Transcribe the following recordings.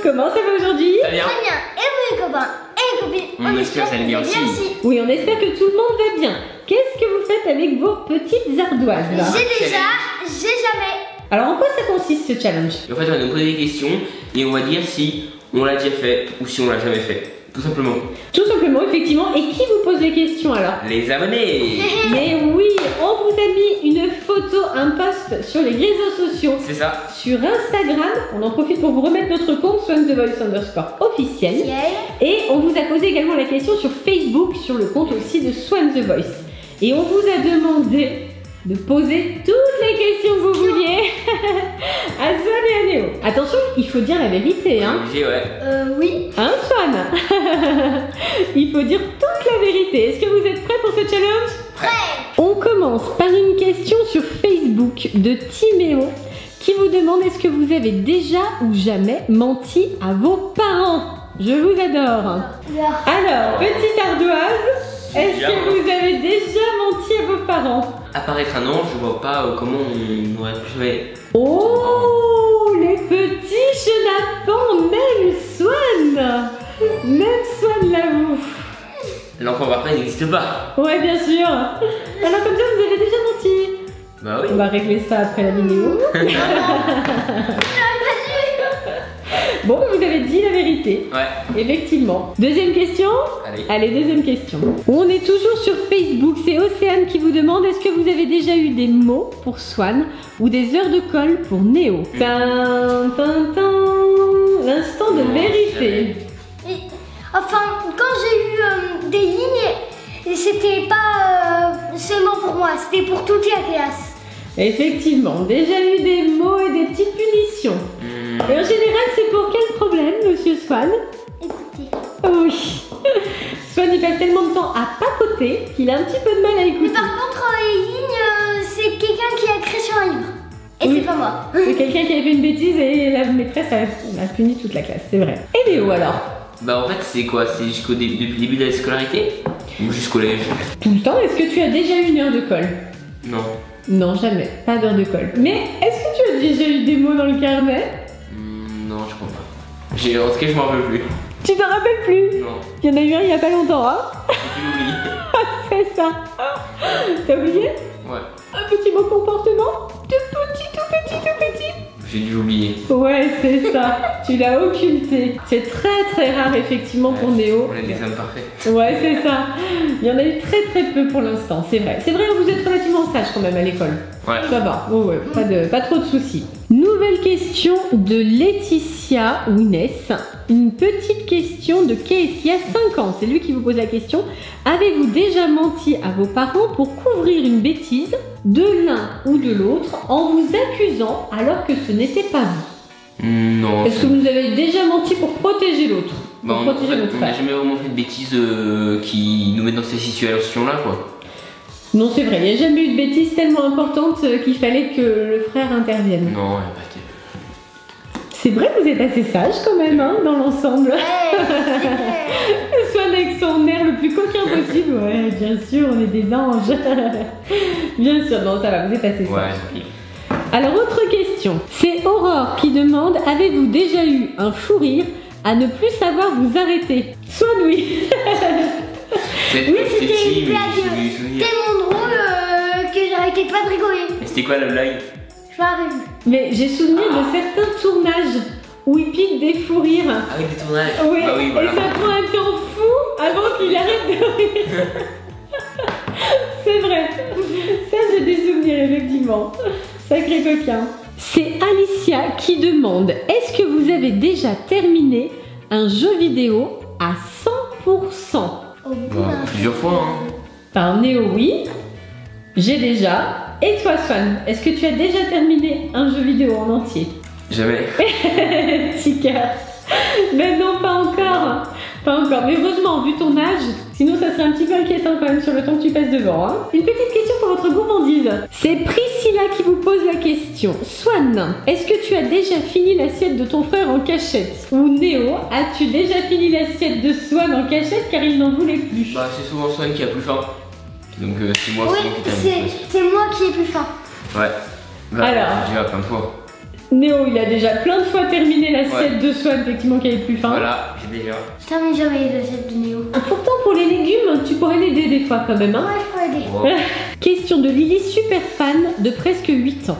comment ça va aujourd'hui? Très bien. Très bien. Et vous les copains et les copines, On espère que ça va bien aussi. Oui, on espère que tout le monde va bien. Qu'est-ce que vous faites avec vos petites ardoises là? J'ai jamais. Alors en quoi ça consiste ce challenge? En fait, on va nous poser des questions et on va dire si on l'a déjà fait ou si on l'a jamais fait. Tout simplement. Tout simplement, effectivement. Et qui vous pose les questions alors? Les abonnés. Mais oui, on vous a mis une photo, un post sur les réseaux sociaux. C'est ça. Sur Instagram, on en profite pour vous remettre notre compte @SwanTheVoice_officiel. Et on vous a posé également la question sur Facebook, sur le compte aussi de Swan The Voice. Et on vous a demandé de poser toutes les questions que vous vouliez à Swan et à Néo. Attention, il faut dire la vérité, hein. Obligé, ouais. Oui. Hein, Swan? Il faut dire toute la vérité. Est-ce que vous êtes prêts pour ce challenge? Prêt. On commence par une question sur Facebook de Timéo qui vous demande est-ce que vous avez déjà ou jamais menti à vos parents? Je vous adore. Alors, petite ardoise, est-ce que vous avez déjà menti à vos parents? Apparaître un an, je vois pas comment on aurait pu jouer. Oh, les petits chenapans, même Swan! Même Swan l'avoue. L'enfant parfait n'existe pas. Ouais, bien sûr. Alors comme ça, vous avez déjà menti. Bah oui. On va régler ça après la vidéo. Bon, vous avez dit la vérité. Ouais. Effectivement. Deuxième question. Allez, deuxième question. On est toujours sur Facebook. C'est Océane qui vous demande est-ce que vous avez déjà eu des mots pour Swan ou des heures de colle pour Néo? Tin, tin, tin. L'instant de vérité. Enfin, quand j'ai eu des lignes, c'était pas seulement pour moi, c'était pour toute la classe. Effectivement, déjà eu des mots et des petites punitions. Et en général, c'est pour quel problème, monsieur Swan? Écoutez. Oui. Swan, il passe tellement de temps à papoter qu'il a un petit peu de mal à Mais écouter. par contre, les lignes, c'est quelqu'un qui a écrit sur un livre. Et Oui. c'est pas moi. C'est quelqu'un qui a fait une bêtise et la maîtresse a puni toute la classe, c'est vrai. Et Léo alors? Bah en fait, c'est quoi? C'est depuis le début de la scolarité ou jusqu'au collège? Tout le temps, est-ce que tu as déjà eu une heure de colle? Non. Non, jamais. Pas d'heure de colle. Mais est-ce que tu as déjà eu des mots dans le carnet? Non, je crois pas. En tout cas, je m'en rappelle plus. Tu t'en rappelles plus? Non. Il y en a eu un il y a pas longtemps, hein? J'ai oublié. C'est ça. T'as oublié? Ouais. Un petit mot comportement? Tout petit, tout petit, tout petit. J'ai dû oublier. Ouais, c'est ça. Tu l'as occulté. C'est très très rare effectivement pour Néo. On est des hommes parfaits. Ouais, c'est ça. Il y en a eu très très peu pour l'instant, c'est vrai. C'est vrai, vous êtes relativement sage quand même à l'école. Ouais. Ça va, oh ouais, pas trop de soucis. Nouvelle question de Laetitia Wines. Une petite question de Case qui a 5 ans. C'est lui qui vous pose la question. Avez-vous déjà menti à vos parents pour couvrir une bêtise de l'un ou de l'autre en vous accusant alors que ce n'était pas vous? Non. Est-ce que vous avez déjà menti pour protéger l'autre? Bah, Pour protéger votre on n'a frère? jamais vraiment fait de bêtises qui nous mettent dans ces situations-là, quoi. Non, c'est vrai, il n'y a jamais eu de bêtise tellement importante qu'il fallait que le frère intervienne. Non, ouais, bah, C'est vrai que vous êtes assez sage quand même, hein, dans l'ensemble. Swan avec son air le plus coquin possible. Ouais, bien sûr, on est des anges. Bien sûr, non, ça va, vous êtes assez sage. ouais. Alors, autre question. C'est Aurore qui demande avez-vous déjà eu un fou rire à ne plus savoir vous arrêter? Swan, oui. Peut-être Oui, que j'étais c'était petit, une mais blague j'ai eu souvenir. tellement drôle que j'arrêtais pas de rigoler. Mais c'était quoi la blague? Je m'arrive. Mais j'ai souvenir de certains tournages où il pique des fous rires. Ah oui, des tournages. Oui, Bah oui, voilà. et ça prend un temps fou avant qu'il arrête de rire. C'est vrai. Ça, j'ai des souvenirs, effectivement. Sacré coquin. C'est Alicia qui demande est-ce que vous avez déjà terminé un jeu vidéo à 100%? Au bout Bah, d'un plusieurs fois, hein. Par Néo, oui. J'ai déjà. Et toi, Swan, est-ce que tu as déjà terminé un jeu vidéo en entier? Jamais. Petit cœur. Mais non, pas encore. Pas encore. Mais heureusement, vu ton âge, sinon ça serait un petit peu inquiétant quand même sur le temps que tu passes devant. Hein. Une petite question pour votre gourmandise. C'est Priscilla qui vous pose la question. Swan, est-ce que tu as déjà fini l'assiette de ton frère en cachette? Ou Néo, as-tu déjà fini l'assiette de Swan en cachette car il n'en voulait plus? Bah, c'est souvent Swan qui a plus faim. Donc, c'est moi Oui, souvent qui termine. c'est moi qui ai plus faim. Ouais. Bah, Alors. j'ai dit plein de fois. Néo, il a déjà plein de fois terminé l'assiette de Swan, effectivement, qui avait plus faim. Voilà, j'ai déjà. Je termine jamais l'assiette de Néo. Pourtant, pour les légumes, tu pourrais l'aider des fois quand même. Hein. Ouais, je peux aider. Wow. Question de Lily, super fan de presque 8 ans.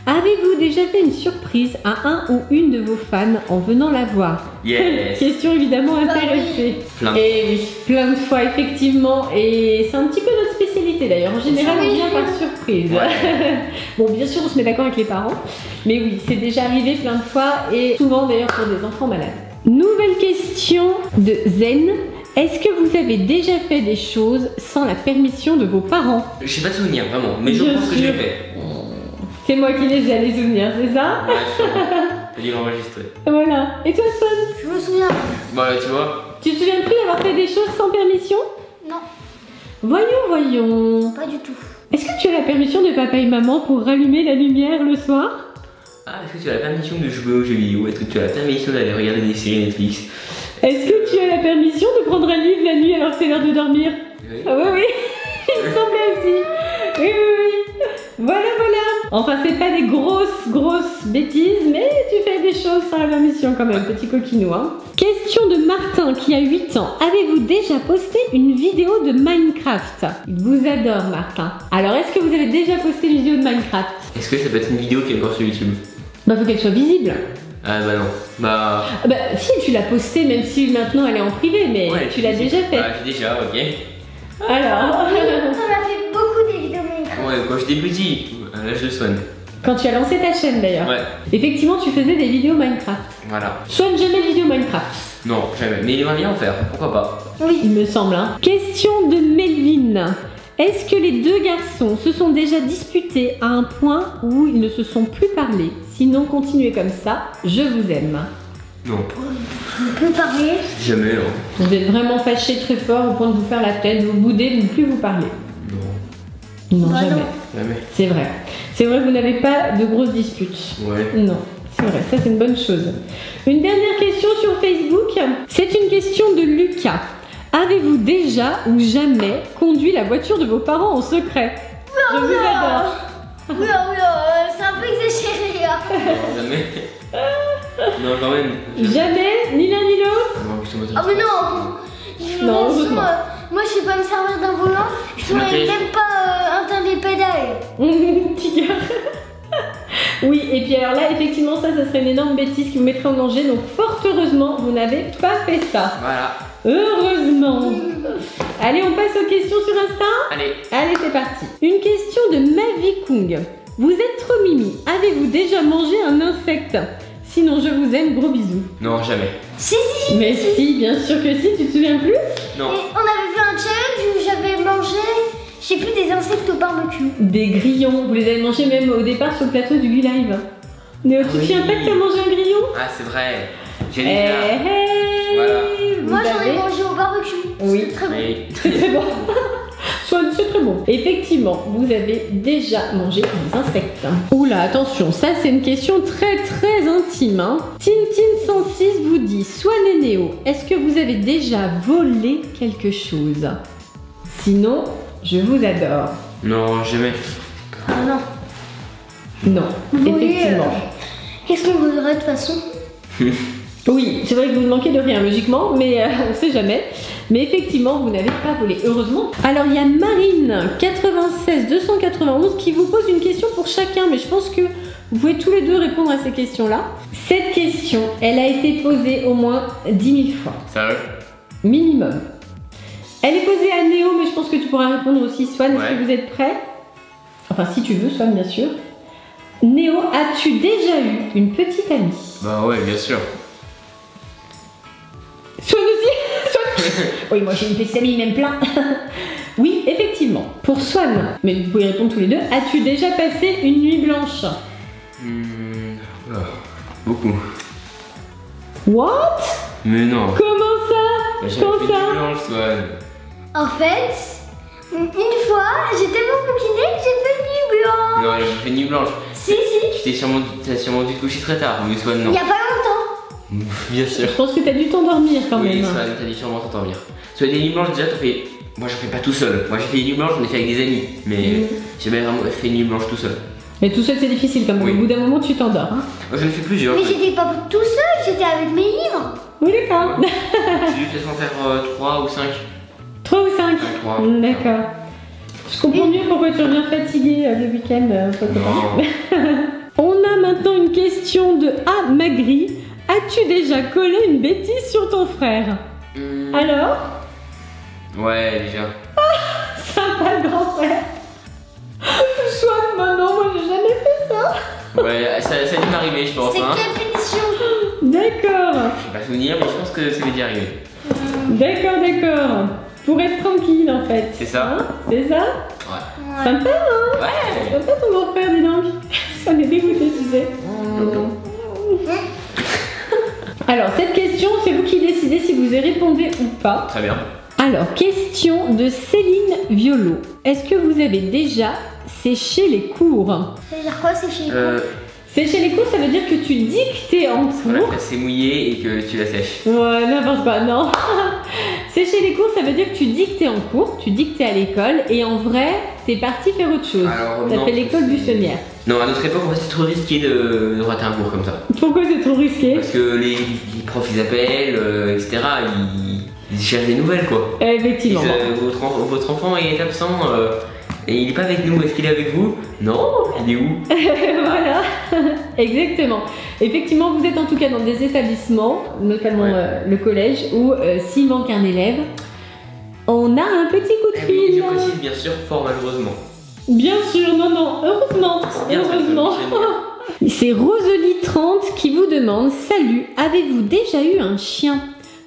Avez-vous déjà fait une surprise à un ou une de vos fans en venant la voir? Yes. Question évidemment intéressée. Plein. Et oui, plein de fois effectivement. Et c'est un petit peu notre spécialité d'ailleurs. En général, on vient par surprise. Ouais. Bon, bien sûr, on se met d'accord avec les parents. Mais oui, c'est déjà arrivé plein de fois. Et souvent d'ailleurs pour des enfants malades. Nouvelle question de Zen. Est-ce que vous avez déjà fait des choses sans la permission de vos parents? Je sais pas de souvenir vraiment, mais je Bien pense que sûr. je l'ai fait. C'est moi qui les ai à les souvenirs, c'est ça? Ouais, sûrement. T'as dû l'enregistrer. Voilà. Et toi, Swan? Je me souviens. Bon, là, tu vois. Tu te souviens plus d'avoir fait des choses sans permission? Non, Voyons. pas du tout. Est-ce que tu as la permission de papa et maman pour rallumer la lumière le soir? Ah, est-ce que tu as la permission de jouer aux jeux vidéo? Est-ce que tu as la permission d'aller regarder des séries Netflix? Est-ce que tu as la permission de prendre un livre la nuit alors que c'est l'heure de dormir? Oui. Ah oui, oui. Il me semblait aussi. Oui, oui, oui. Voilà, voilà. Enfin, c'est pas des grosses bêtises, mais tu fais des choses sans la permission quand même, petit coquinou. Hein. Question de Martin qui a 8 ans. Avez-vous déjà posté une vidéo de Minecraft? Il vous adore, Martin. Alors, est-ce que vous avez déjà posté une vidéo de Minecraft? Est-ce que ça peut être une vidéo qui est encore sur YouTube? Bah, faut qu'elle soit visible. Ah bah non. Bah. Ah bah, si, tu l'as postée, même si maintenant elle est en privé, mais Ouais, tu l'as déjà fait. Bah, j'ai déjà, ok. Alors, On a fait beaucoup des vidéos Minecraft. Ouais, quand j'étais petit, à l'âge de Swan. quand tu as lancé ta chaîne d'ailleurs, Ouais, effectivement, tu faisais des vidéos Minecraft. voilà. Soit jamais de vidéo Minecraft, Non, jamais. Mais il aimerait bien en faire, pourquoi pas? Oui. il me semble. Hein. Question de Melvin. Est-ce que les deux garçons se sont déjà disputés à un point où ils ne se sont plus parlé? Sinon, continuez comme ça, je vous aime. Non, On peut parler. jamais, non. Vous êtes vraiment fâchés très fort au point de vous faire la tête, vous boudez, de ne plus vous parler. Non, Non, Bah jamais. non. jamais. C'est vrai. C'est vrai que vous n'avez pas de grosses disputes. Ouais. Non, c'est vrai, ça c'est une bonne chose. Une dernière question sur Facebook. C'est une question de Lucas. Avez-vous déjà ou jamais conduit la voiture de vos parents en secret? Je vous adore. Oui, c'est un peu exagéré. Hein. Non, jamais. Non, quand même. Jamais, ni l'un ni l'autre. Non, je te Ah mais non. Non, heureusement. Moi je sais pas me servir d'un volant. Je pourrais Ok. même pas atteindre les pédales. Petit gars. Oui, et puis alors là, effectivement, ça serait une énorme bêtise qui vous mettrait en danger. Donc, fort heureusement, vous n'avez pas fait ça. Voilà. Heureusement. Allez, on passe aux questions sur Insta. Allez. Allez, c'est parti. Une question de Mavi Kung. Vous êtes trop mimi. Avez-vous déjà mangé un insecte? Sinon, je vous aime. Gros bisous. Non, jamais. Si. Mais si, bien sûr que si. Tu te souviens plus? Non. Et on avait fait un challenge où j'avais mangé, je sais plus, des insectes au barbecue. Des grillons. Vous les avez mangés même au départ sur le plateau du Live. Néo, tu te Oui. souviens pas que tu as mangé un grillon? Ah, c'est vrai. J'ai Eh, déjà. hey, Voilà. vous Moi j'en ai avez- mangé au barbecue. Oui. C'était très bon. Oui. C'est très bon. C'est très bon. Effectivement, vous avez déjà mangé des insectes. Oula, attention, ça c'est une question très intime. Hein. Tintin106 vous dit, Swan et Néo, est-ce que vous avez déjà volé quelque chose? Sinon, je vous adore. Non, jamais. Ah non. Non, Voler, effectivement. Qu'est-ce qu'on voudrait de toute façon? Oui, c'est vrai que vous ne manquez de rien logiquement, mais on ne sait jamais. Mais effectivement, vous n'avez pas volé, heureusement. Alors, il y a Marine 96 291 qui vous pose une question pour chacun, mais je pense que vous pouvez tous les deux répondre à ces questions-là. Cette question, elle a été posée au moins 10 000 fois, Sérieux? minimum. Elle est posée à Néo, mais je pense que tu pourras répondre aussi, Swan. Est-ce Ouais. que vous êtes prêts? Enfin, si tu veux, Swan, bien sûr. Néo, as-tu déjà eu une petite amie? Bah ouais, bien sûr. Swan aussi. Swan. Oui, moi j'ai une petite amie, même plein. Oui, effectivement. Pour Swan, mais vous pouvez répondre tous les deux, as-tu déjà passé une nuit blanche? Oula, beaucoup. What? Mais non. Comment ça? Bah, j'avais Comment fait ça? du blanche, Swan. En fait, une fois, j'ai tellement bouquiné que j'ai fait nuit blanche. Non, j'ai fait nuit blanche. Si. T'as sûrement dû te coucher très tard, mais Swan, Il non. y a pas longtemps. Bien sûr. Je pense que t'as dû t'endormir quand Oui, même. Swan, t'as dû sûrement t'endormir. Soit des nuits blanches, déjà, t'as fait. Moi, j'en fais pas tout seul. Moi, j'ai fait des nuits blanches, j'en ai fait avec des amis. Mais j'ai jamais vraiment fait une nuit blanche tout seul. Mais tout seul c'est difficile quand même, Oui. au bout d'un moment tu t'endors. Hein. J'en ai fait plusieurs. Mais j'étais pas tout seul, j'étais avec mes livres. Oui d'accord. J'ai juste laissé en faire 3 ou 5. 3 ou 5 3. D'accord. Je comprends mieux pourquoi tu reviens fatigué le week-end, copain. On a maintenant une question de A. Magri. As-tu déjà collé une bêtise sur ton frère? Alors? Ouais, déjà. Sympa le grand frère. Soit maintenant, moi j'ai jamais fait ça. Ouais, ça a dû m'arriver, je pense. C'est Hein. quelle punition? D'accord. Je vais pas souvenir, mais je pense que ça m'est déjà arrivé. D'accord. Pour être tranquille en fait. C'est ça. Hein, c'est ça? Ouais. Sympa, hein? Ouais. Sympa ton grand frère, dis donc. Ça m'est dégoûté, tu sais. Alors, cette question, c'est vous qui décidez si vous y répondez ou pas. Très bien. Alors, question de Céline Violo. Est-ce que vous avez déjà séché les cours? Ça veut dire quoi, c'est chez Sécher les cours, ça veut dire que tu dictais en Voilà, cours. c'est mouillé et que tu la sèches. Ouais, n'importe quoi, non. Sécher les cours, ça veut dire que tu dictais en cours, tu dictais à l'école, et en vrai, t'es parti faire autre chose. Alors, T'as non, fait l'école c'est- buissonnière. Non, à notre époque, en fait, c'était trop risqué de rater un cours comme ça. Pourquoi c'est trop risqué? Parce que les profs, ils appellent, etc. Ils cherchent des nouvelles, quoi. Ils Effectivement. disent, votre enfant est absent et il est pas avec nous. Est-ce qu'il est avec vous? Non. Il est où? Voilà, exactement. Effectivement, vous êtes en tout cas dans des établissements, notamment Ouais. le collège, où s'il manque un élève, on a un petit coup de Eh oui, fil. je précise, bien sûr, fort malheureusement. Bien sûr, non, heureusement, Bien, heureusement. c'est bien. C'est Rosalie30 qui vous demande: salut, avez-vous déjà eu un chien?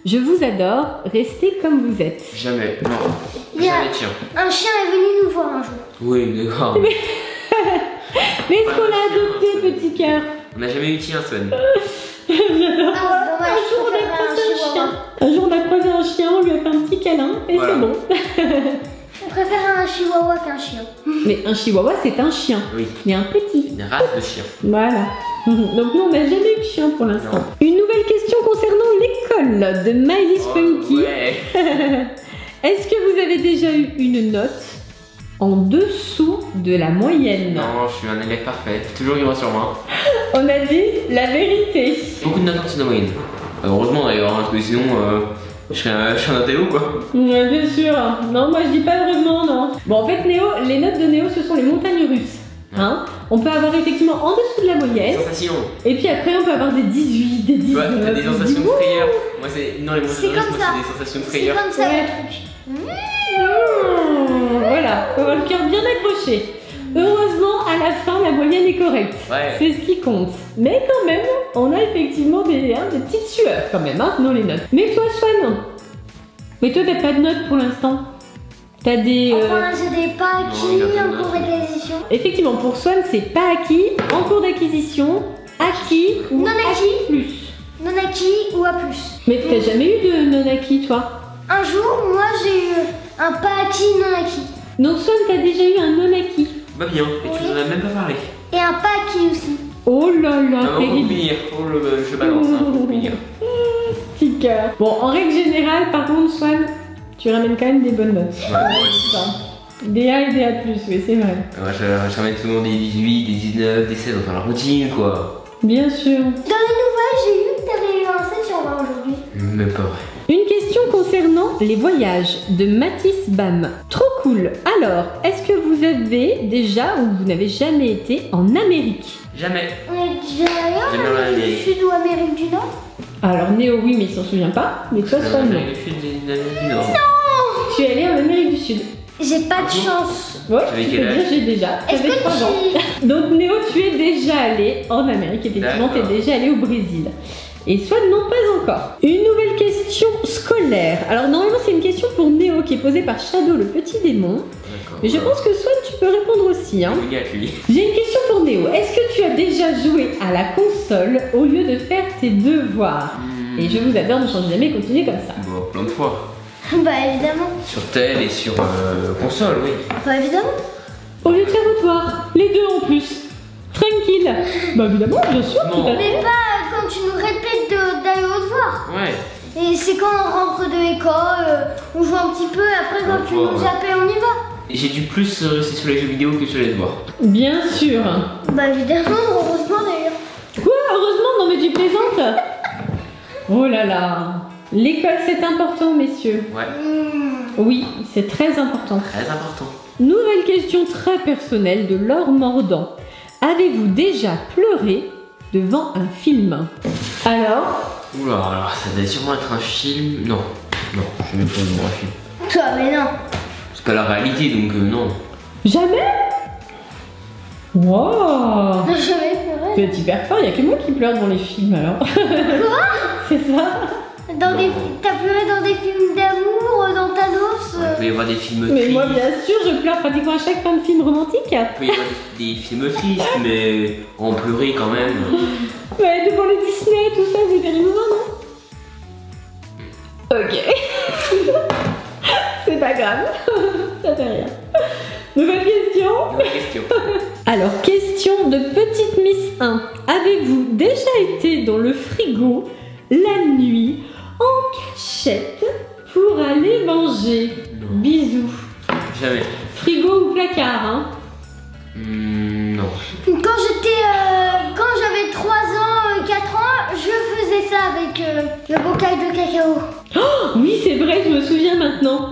Je vous adore, restez comme vous êtes. Jamais. Non. Il y a- Jamais, tiens. Un chien est venu nous voir un jour. Oui, d'accord. Mais est-ce qu'on l'a adopté, petit cœur? On n'a jamais eu tien, Son. J'adore. Ah, c'est dommage, Un jour, on je a préférerais croisé un chihuahua. chien. Un jour, on a croisé un chien, on lui a fait un petit câlin et Voilà. c'est bon. Je préfère un chihuahua qu'un chien. Mais un chihuahua, c'est un chien, Oui. mais un petit. Une race de chien. Voilà. Donc, nous, on n'a jamais eu de chien pour l'instant. Non. Une nouvelle question concernant l'école de Miley's Funky. Ouais. Est-ce que vous avez déjà eu une note en dessous de la moyenne? Non, je suis un élève parfait. Toujours vivre sur moi. On a dit la vérité. Beaucoup de notes en dessous de la moyenne. Heureusement d'ailleurs, hein, parce que sinon, je serais un intello, quoi. Ouais, bien sûr. Non, moi je dis pas heureusement, non. Bon, en fait, Néo, les notes de Néo, ce sont les montagnes russes. Hein, on peut avoir effectivement en dessous de la moyenne, Sensation. et puis après on peut avoir des 18, des 19. Ouais, t'as des sensations de frayeur. Moi, c'est. Non, les C'est montagnes russes, comme moi, ça. c'est des sensations de C'est frayeur. comme ça Ouais. le truc. Voilà, faut avoir le cœur bien accroché. Heureusement, à la fin, la moyenne est correcte. Ouais. C'est ce qui compte. Mais quand même, on a effectivement des petites sueurs quand même, hein, dans les notes. Mais toi, Swan, mais toi, t'as pas de notes pour l'instant. T'as des... Enfin, j'ai des pas acquis Non, il y a pas de en cours notes. d'acquisition. Effectivement, pour Swan, c'est pas acquis, en cours d'acquisition, acquis ou Non acquis. plus. Non acquis ou à plus. Mais t'as jamais eu de non acquis, toi? Un jour, moi j'ai eu un pas acquis, non acquis. Donc Swan, t'as déjà eu un non acquis. Bah bien, et tu Oui. nous en as même pas parlé. Et un pas acquis aussi. Oh là là, Ah, faut terrible. punir. Je balance, hein, faut punir. Petit cœur. Bon, en règle générale, par contre, Swan, tu ramènes quand même des bonnes notes. Ouais. Des A et des A+, oui, c'est vrai. Ouais, je ramène souvent des 18, des 19, des 16, enfin la routine, quoi. Bien sûr. Dans les nouvelles, j'ai vu que t'avais eu un 7 sur 20 aujourd'hui. Même pas vrai. Une question concernant les voyages de Mathis Bam. Trop cool. Alors, est-ce que vous avez déjà ou vous n'avez jamais été en Amérique? Jamais. On est déjà allé en Jamais en Amérique du Amérique. Sud ou Amérique du Nord. Alors, Néo, oui, mais il s'en souvient pas. Mais toi, Swan, non. Amérique du Sud, l'Amérique du Nord. Tu es allé en Amérique du Sud. J'ai pas de chance. Ouais, Avec tu quel peux âge dire j'ai déjà. Est-ce T'avais que 3 ans. tu... Donc Néo, tu es déjà allé en Amérique, effectivement, tu es D'accord. déjà allé au Brésil. Et Swan, non, pas encore. Une nouvelle question scolaire. Alors normalement, c'est une question pour Néo qui est posée par Shadow, le petit démon. D'accord. Mais je pense que Swan, tu peux répondre aussi. Hein. Regarde lui. J'ai une question pour Néo. Est-ce que tu as déjà joué à la console au lieu de faire tes devoirs? Et je vous adore, ne changez jamais, continuez comme ça. Bon, plein de fois. Bah évidemment. Sur tel et sur console, oui. Bah évidemment. Au lieu de faire vos devoirs, les deux en plus. Tranquille. Bah évidemment, bien sûr, tout à fait. Mais pas quand tu nous répètes d'aller au devoir. Ouais. Et c'est quand on rentre de l'école, on joue un petit peu, après quand tu nous appelles, on y va. j'ai dû plus rester sur les jeux vidéo que sur les devoirs. Bien sûr. Bah évidemment, heureusement d'ailleurs. Quoi? Heureusement, non mais tu plaisantes. Oh là là. L'école c'est important, messieurs. Ouais, Oui, c'est très important. très important. Nouvelle question très personnelle de Laure Mordant. Avez-vous déjà pleuré devant un film? Alors? Oula, alors ça doit sûrement être un film. Non, non, je vais pas devant un film. Toi, mais non. C'est pas la réalité donc non. Jamais? Wow. Non, jamais pleuré. Vous êtes hyper fort, il n'y a que moi qui pleure dans les films alors. Quoi? C'est ça? T'as pleuré dans des films d'amour, dans Thanos Il peut y avoir des films Mais tristes. moi bien sûr, je pleure pratiquement à chaque fin de film romantique. Il peut y avoir des films tristes, mais en pleurer quand même. Ouais, devant les Disney, tout ça, c'est émouvant, non? Ok. C'est pas grave, ça fait rien. Nouvelle question. Nouvelle question. Alors, question de Petite Miss 1. Avez-vous déjà été dans le frigo la nuit en cachette pour aller manger? Non. Bisous. Jamais. Frigo ou placard, hein? Non. Quand j'avais 3 ans, 4 ans, je faisais ça avec le bocal de cacao. Oh, oui, c'est vrai, je me souviens maintenant.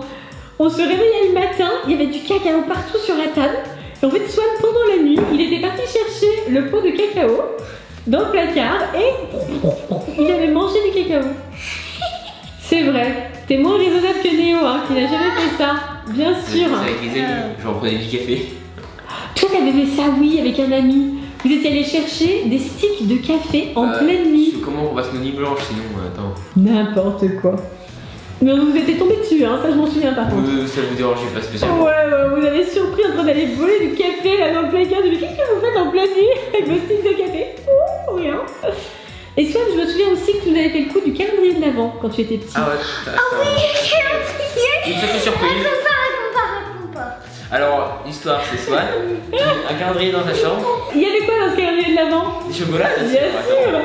On se réveillait le matin, il y avait du cacao partout sur la table. Et en fait, Swan, pendant la nuit, il était parti chercher le pot de cacao dans le placard et il avait mangé du cacao. C'est vrai. T'es moins raisonnable que Néo, hein, qui n'a jamais fait ça. Bien sûr. Avec les amis, j'en prenais du café. Toi, t'avais fait ça, oui, avec un ami. Vous étiez allé chercher des sticks de café en pleine nuit. Comment on passe nos nuits blanches sinon? Attends. N'importe quoi. Mais vous étiez tombé dessus, hein, ça je m'en souviens par contre. Ça vous dérange pas spécialement. Ouais, vous avez surpris en train d'aller voler du café là dans le placard. Je me dis, qu'est-ce que vous faites en pleine nuit avec vos sticks de café? Oh, rien. Et Swan, je me souviens aussi que tu nous avais fait le coup du calendrier de l'Avent quand tu étais petit. Ah ouais, une sacrée surprise. Raconte pas. Alors, l'histoire c'est Swan, un calendrier dans sa chambre, Il y avait quoi dans ce calendrier de l'Avent? des chocolats. Bien sûr.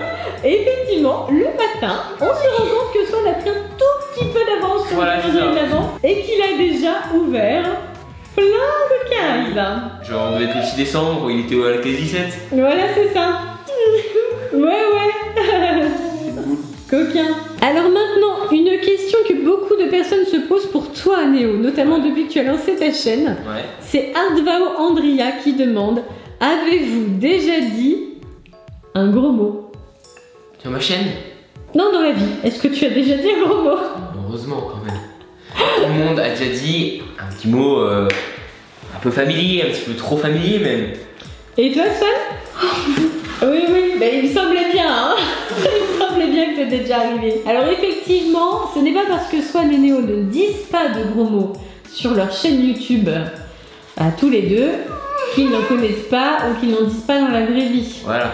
Et effectivement, le matin, on se rend compte que Swan a pris un tout petit peu d'avance sur Voilà, le calendrier de c'est ça. l'Avent et qu'il a déjà ouvert plein de cases. Genre, on devait être le 6 décembre, il était à la case 17. Voilà, c'est ça. Ouais. Coquin. Alors maintenant, une question que beaucoup de personnes se posent pour toi, Néo, notamment depuis que tu as lancé ta chaîne. Ouais. C'est Ardvao Andria qui demande: avez-vous déjà dit un gros mot? Sur ma chaîne? Non, dans la vie. Est-ce que tu as déjà dit un gros mot? Heureusement quand même. Tout le monde a déjà dit un petit mot un peu familier, un petit peu trop familier même. Et toi, Swan? Oui, bah, il me semblait bien, hein. Il me semblait bien que c'était déjà arrivé. Alors effectivement, ce n'est pas parce que Swan et Néo ne disent pas de gros mots sur leur chaîne YouTube à tous les deux qu'ils n'en connaissent pas ou qu'ils n'en disent pas dans la vraie vie. Voilà.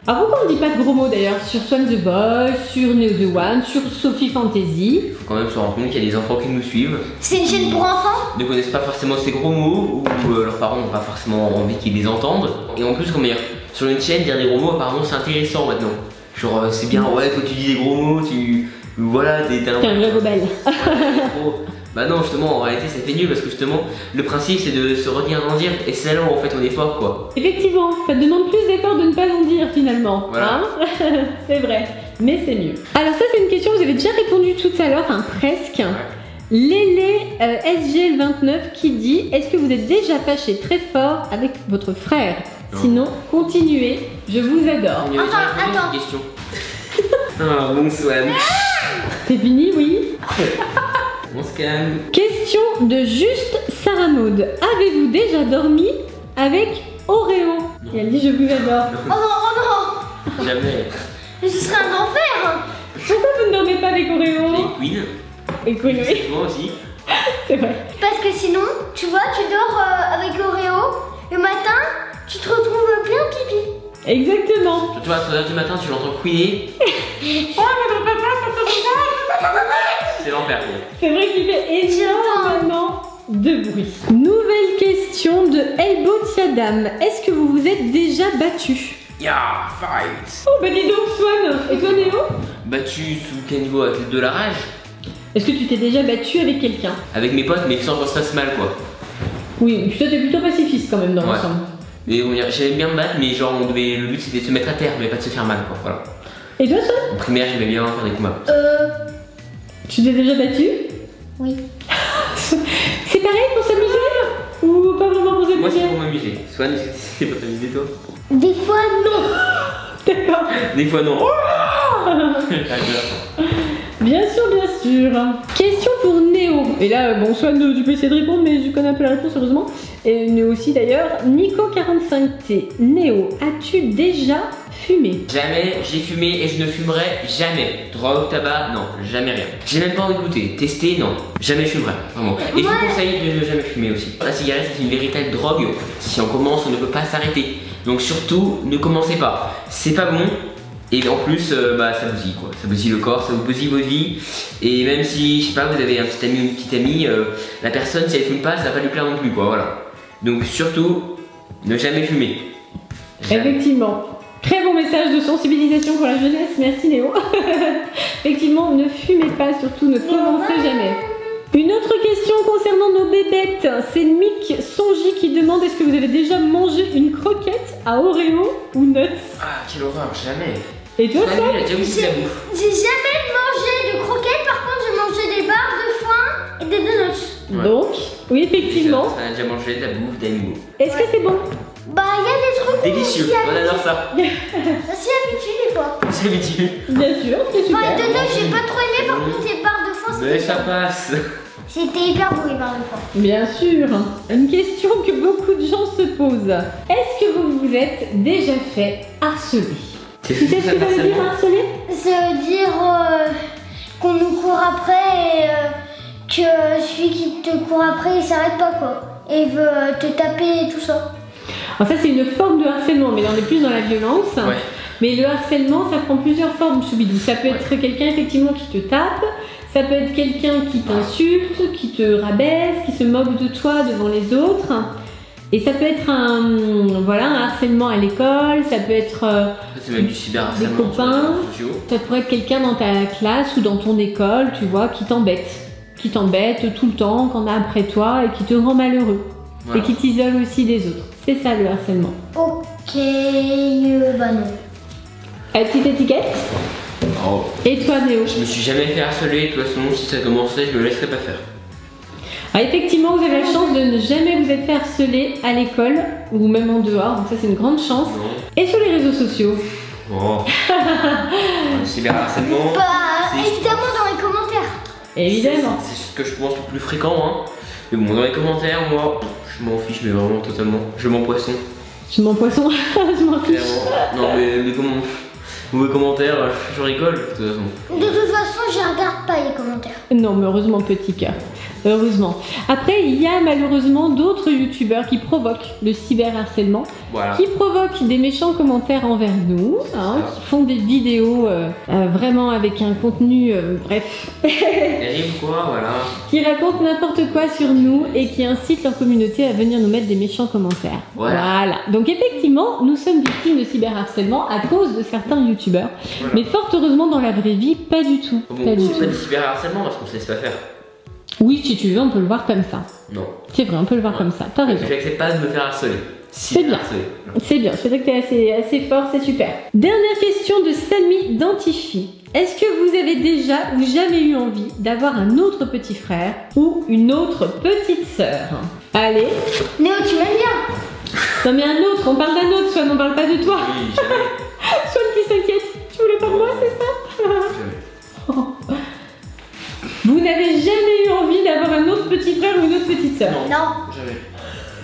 Alors pourquoi on ne dit pas de gros mots d'ailleurs sur Swan the Boy, sur Neo the One, sur Sophie Fantasy? Il faut quand même se rendre compte qu'il y a des enfants qui nous suivent, C'est une chaîne pour enfants? ne connaissent pas forcément ces gros mots, ou leurs parents n'ont pas forcément envie qu'ils les entendent. Et en plus, comment dire, sur une chaîne, dire des gros mots, apparemment c'est intéressant maintenant. Genre, c'est bien, ouais, quand tu dis des gros mots, voilà, t'es T'es un vrai rebelle. trop. Bah non, justement, en réalité, ça fait nul parce que justement, le principe c'est de se retenir d'en dire, et c'est là où en fait on est fort quoi. Effectivement, ça te demande plus d'efforts de ne pas en dire finalement. Voilà. Hein. C'est vrai, mais c'est mieux. Alors ça c'est une question, vous avez déjà répondu tout à l'heure, enfin presque. Ouais. Lélé SGL29 qui dit: est-ce que vous êtes déjà fâché très fort avec votre frère? Non. Sinon, continuez, je vous adore. On y avait déjà répondu à attends. cette question. Ah, bon Swan. C'est fini, oui? On se calme. Question de Juste Sarah Maud. Avez-vous déjà dormi avec Oreo? Et elle dit: je vous adore. Oh non. Jamais. Mais ce serait un enfer. Pourquoi vous ne dormez pas avec Oreo? Les Queen. Écoute, oui, Moi aussi. c'est vrai. Parce que sinon, tu vois, tu dors avec Oreo. Le matin, tu te retrouves plein de pipi. Exactement. Tu vois, à 3h du matin, tu l'entends couiner. C'est l'enfer. Quoi. C'est vrai qu'il fait énormément de bruit. Nouvelle question de Elbo Tiadam. Est-ce que vous vous êtes déjà battu? Ya, fight. Oh bah dis donc Swan. Et toi Néo? Battu sous quel niveau? Avec de la rage? Est-ce que tu t'es déjà battu avec quelqu'un? Avec mes potes, mais sans qu'on se fasse mal quoi. Oui, puis toi t'es plutôt pacifiste quand même dans Ouais. l'ensemble. Et j'aimais bien me battre, mais genre le but c'était de se mettre à terre, mais pas de se faire mal quoi. Voilà. Et toi, Swan? En primaire, j'aimais bien faire des combats. Tu t'es déjà battu? Oui. C'est pareil pour s'amuser? Ou pas vraiment pour Moi, c'est s'amuser? pour m'amuser. Swan, est-ce que c'est pour t'amuser toi? Des fois, non. D'accord. Des fois, non. Bien sûr, bien sûr. Question pour Néo. Et là, bon, Swan, tu peux essayer de répondre, mais je connais un peu la réponse, heureusement. Et Néo aussi d'ailleurs. Nico45T. Néo, as-tu déjà fumé? Jamais j'ai fumé et je ne fumerai jamais. Drogue, tabac, non, jamais rien. J'ai même pas envie de goûter. Tester, non. Jamais je fumerai, vraiment. Et je vous conseille de ne jamais fumer aussi. La cigarette, c'est une véritable drogue. Si on commence, on ne peut pas s'arrêter. Donc surtout, ne commencez pas. C'est pas bon. Et en plus, ça bousille quoi. Ça bousille le corps, ça vous bousille votre vie. Et même si, je sais pas, vous avez un petit ami ou une petite amie, la personne, si elle fume pas, ça va pas lui plaire non plus quoi, voilà. Donc surtout, ne jamais fumer. Jamais. Effectivement. Très bon message de sensibilisation pour la jeunesse, merci Néo. Effectivement, ne fumez pas, surtout ne commencez jamais. Une autre question concernant nos bébêtes, c'est Mick Sonji qui demande est-ce que vous avez déjà mangé une croquette à Oreo ou Nuts? Ah, quelle horreur, jamais. Et toi, Swan, ça? lui, il a déjà goûté de la bouffe. J'ai jamais mangé de croquettes, par contre, j'ai mangé des barres de foin et des donuts. Ouais. Donc, oui, effectivement. Ça a déjà mangé de la bouffe d'animaux. Est-ce que c'est bon? Bah, il y a des trucs Délicieux, où on adore ça. on s'y habitue des fois. C'est habitué. Bien sûr, c'est super. Enfin, les donuts, j'ai pas trop aimé, par contre, les barres de foin, Mais c'était ça passe. C'était hyper beau, les barres de foin. Bien sûr. Une question que beaucoup de gens se posent. Est-ce que vous vous êtes déjà fait harceler? Tu sais ce que ça veut dire harceler? Ça veut dire qu'on nous court après et que celui qui te court après, il s'arrête pas, quoi. Et veut te taper et tout ça. Alors ça c'est une forme de harcèlement, mais là on est plus dans la violence. Ouais. Mais le harcèlement ça prend plusieurs formes, Choubidou. Ça peut être quelqu'un effectivement qui te tape, ça peut être quelqu'un qui t'insulte, qui te rabaisse, qui se moque de toi devant les autres. Et ça peut être un harcèlement à l'école, ça peut être C'est même du cyberharcèlement. des copains. sur les réseaux sociaux. ça pourrait être quelqu'un dans ta classe ou dans ton école, tu vois, qui t'embête tout le temps, qu'on a après toi et qui te rend malheureux. Voilà. Et qui t'isole aussi des autres. C'est ça le harcèlement. Ok, bah non. Petite étiquette. Oh. Et toi Néo? Je me suis jamais fait harceler, de toute façon, si ça commençait, je me laisserais pas faire. Ah, effectivement, vous avez la chance de ne jamais vous être fait harceler à l'école ou même en dehors, donc ça c'est une grande chance. Non. Et sur les réseaux sociaux? Oh. Le cyberharcèlement. Bah, C'est- évidemment dans les commentaires. Évidemment. C'est ce que je pense le plus fréquent, hein. Mais bon, dans les commentaires, moi, je m'en fiche, mais vraiment totalement. Je m'en poisson, Je m'en poisson, je m'en fiche. clairement. Non, mais les mauvais commentaires, je rigole, de toute façon. De toute façon, je regarde pas les commentaires. Non, mais heureusement, petit cœur. Heureusement. Après, il y a malheureusement d'autres youtubeurs qui provoquent le cyberharcèlement, Voilà. qui provoquent des méchants commentaires envers nous, hein, ça. qui font des vidéos vraiment avec un contenu, bref, Terrible, quoi, voilà. qui racontent n'importe quoi sur nous et qui incitent leur communauté à venir nous mettre des méchants commentaires. Voilà. Donc effectivement, nous sommes victimes de cyberharcèlement à cause de certains youtubeurs. Voilà. Mais fort heureusement, dans la vraie vie, pas du tout. Bon, Pas du c'est pas tout. du cyberharcèlement parce qu'on se laisse pas faire. Oui, si tu veux, on peut le voir comme ça. Non. C'est vrai, on peut le voir comme ça. T'as raison. J'accepte pas de me faire harceler. C'est bien. Harceler. C'est bien, c'est vrai que t'es assez fort, c'est super. Dernière question de Samy Dantifi. Est-ce que vous avez déjà ou jamais eu envie d'avoir un autre petit frère ou une autre petite sœur? Allez. Néo, tu m'aimes bien. Non mais un autre, on parle d'un autre, Swan, on parle pas de toi. Oui, jamais. Swan qui s'inquiète. Tu voulais pas de moi, c'est ça? Jamais. Vous n'avez jamais eu envie d'avoir un autre petit frère ou une autre petite sœur? Non. Jamais.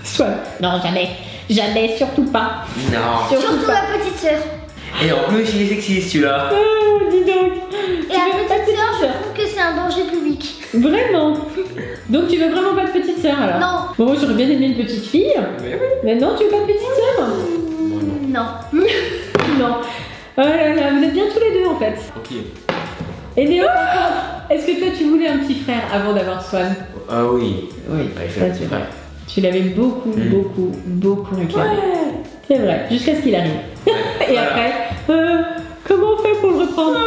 Swan. Non, jamais. Jamais, surtout pas. Non. Surtout la petite sœur. Et en plus, il est sexy celui-là. Oh, dis donc. Et Tu la veux pas de petite sœur, je trouve que c'est un danger public. Vraiment? Donc tu veux vraiment pas de petite sœur alors? Non. Bon, moi j'aurais bien aimé une petite fille. Mais oui. Mais non, tu veux pas de petite sœur? Non. Non. Oh là là, vous êtes bien tous les deux en fait. Tranquille. Et Néo, est-ce que toi tu voulais un petit frère avant d'avoir Swan? Ah oui. Oui, Ouais, ça c'est vrai. Tu l'avais beaucoup, beaucoup réclamé. C'est vrai, jusqu'à ce qu'il arrive. Ouais, Et voilà. après, comment on fait pour le reprendre?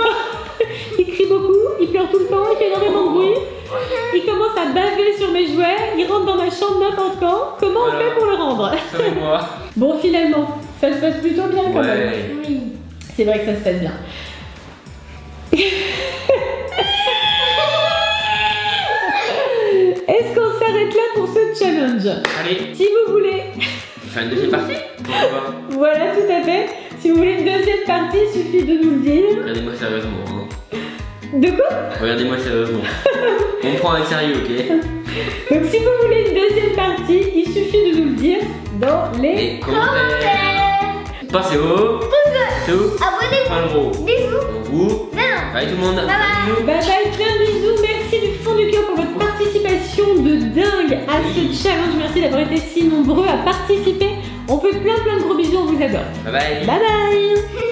Il crie beaucoup, il pleure tout le temps, il fait énormément de bruit. Il commence à baver sur mes jouets, il rentre dans ma chambre n'importe quand. Comment on fait pour le rendre? Sauvez-moi. Bon, finalement, ça se passe plutôt bien quand même. Ouais. Oui. C'est vrai que ça se passe bien. Est-ce qu'on s'arrête là pour ce challenge? Allez, Si vous voulez, faire une deuxième partie? Pourquoi pas? voilà, tout à fait. Si vous voulez une deuxième partie, il suffit de nous le dire. Regardez-moi sérieusement. Hein. De quoi? Regardez-moi sérieusement. On prend avec sérieux, ok? Donc si vous voulez une deuxième partie, il suffit de nous le dire dans les... Et commentaires. Passez au. C'est où? Abonnez-vous. Fin gros. Bisous. Donc vous. Non. Bye tout le monde. Bye bye. Bisous. Bye bye, plein de bisous. Merci du fond du cœur pour votre participation de dingue à ce challenge. Merci d'avoir été si nombreux à participer. On fait plein de gros bisous, on vous adore. Bye bye. Bye bye.